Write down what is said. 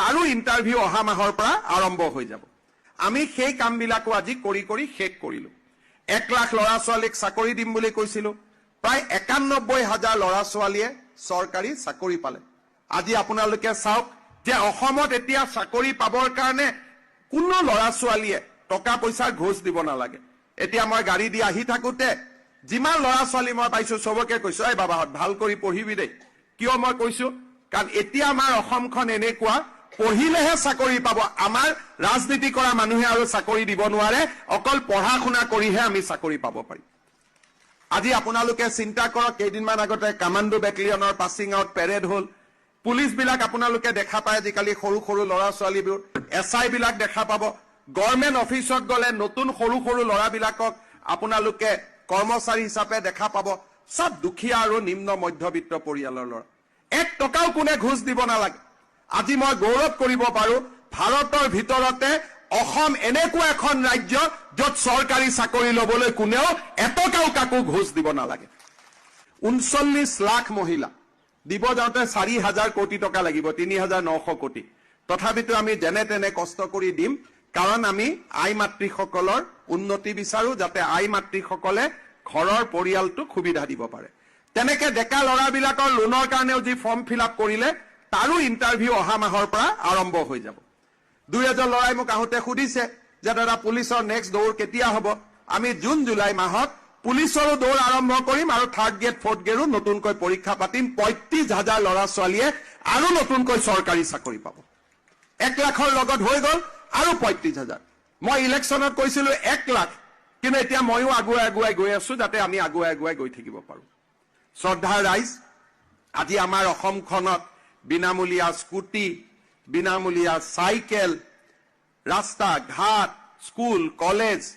তাৰো ইণ্টাৰভিউ অহা মাহৰ পৰা আৰম্ভ হৈ যাব। আমি সেই কামবিলাকো আজি কৰি শেষ কৰিলো। 1 লাখ ল'ৰা ছোৱালীক চাকৰি দিম বুলি কৈছিলো। প্ৰায় 91,000 ল'ৰা ছোৱালীয়ে চৰকাৰী চাকৰি পালে। আজি আপোনালোকে চাওক যে অসমত এতিয়া চাকৰি পাবৰ কাৰণে কোনো ল'ৰা ছোৱালীয়ে টকা পইচাৰ ঘোষ দিব নালাগে। এতিয়া মই গাড়ী দি আহি থাকোতে যিমান ল'ৰা ছোৱালী মই পাইছো সবকে কৈছো, এই বাবাহঁত ভাল কৰি পঢ়িবি দেই। কিয় মই কৈছো? কাৰণ এতিয়া আমাৰ অসমখন এনেকুৱা, পঢ়িলেহে চাকৰি পাব। আমাৰ ৰাজনীতি কৰা মানুহে আৰু চাকৰি দিব নোৱাৰে, অকল পঢ়া শুনা কৰিহে আমি চাকৰি পাব পাৰিম। আজি আপোনালোকে চিন্তা কৰক, কেইদিনমান আগতে কামাণ্ডো বেটেলিয়নৰ পাছিং আউট পেৰেড হ'ল। পুলিচ বিলাক আপোনালোকে দেখা পায় আজিকালি, সৰু সৰু ল'ৰা ছোৱালীবোৰ SI বিলাক দেখা পাব। গভৰ্ণমেণ্ট অফিচত গ'লে নতুন সৰু সৰু ল'ৰাবিলাকক আপোনালোকে কৰ্মচাৰী হিচাপে দেখা পাব। সব দুখীয়া আৰু নিম্ন মধ্যবিত্ত পৰিয়ালৰ ল'ৰা। 1 টকাও কোনে ঘোষ দিব নালাগে। আজি মই গৌৰৱ কৰিব পাৰো, ভাৰতৰ ভিতৰতে অসম এনেকুৱা এখন ৰাজ্য য'ত চৰকাৰী চাকৰি ল'বলৈ কোনেও এটকাও কাকো ঘোষ দিব নালাগে। 39 লাখ মহিলা দিব যাওঁতে 4,000 কোটি টকা লাগিব, 3,900 কোটি। তথাপিতো আমি যেনে তেনে কষ্ট কৰি দিম, কাৰণ আমি আই মাতৃসকলৰ উন্নতি বিচাৰো, যাতে আই মাতৃসকলে ঘৰৰ পৰিয়ালটোক সুবিধা দিব পাৰে। তেনেকে ডেকা ল'ৰাবিলাকৰ লোনৰ কাৰণেও যি ফৰ্ম ফিল আপ কৰিলে তাৰো ইণ্টাৰভিউ অহা মাহৰ পৰা আৰম্ভ হৈ যাব। 2 ল'ৰাই মোক আহোঁতে সুধিছে যে দাদা পুলিচৰ নেক্সট দৌৰ কেতিয়া হ'ব? আমি জুন জুলাই মাহত পুলিচৰো দৌৰ আৰম্ভ কৰিম আৰু 3rd গ্ৰেড 4th গ্ৰেডো নতুনকৈ পৰীক্ষা পাতিম। 35,000 ল'ৰা ছোৱালীয়ে আৰু নতুনকৈ চৰকাৰী চাকৰি পাব। 1 লাখৰ লগত হৈ গ'ল আৰু 35,000। মই ইলেকশ্যনত কৈছিলো 1 লাখ, কিন্তু এতিয়া ময়ো আগুৱাই গৈ আছো, যাতে আমি আগুৱাই গৈ থাকিব পাৰো। শ্ৰদ্ধাৰ ৰাইজ, আজি আমাৰ অসমখনত বিনামূলীয়া স্কুটি, বিনামূলীয়া চাইকেল, ৰাস্তা ঘাট, স্কুল কলেজ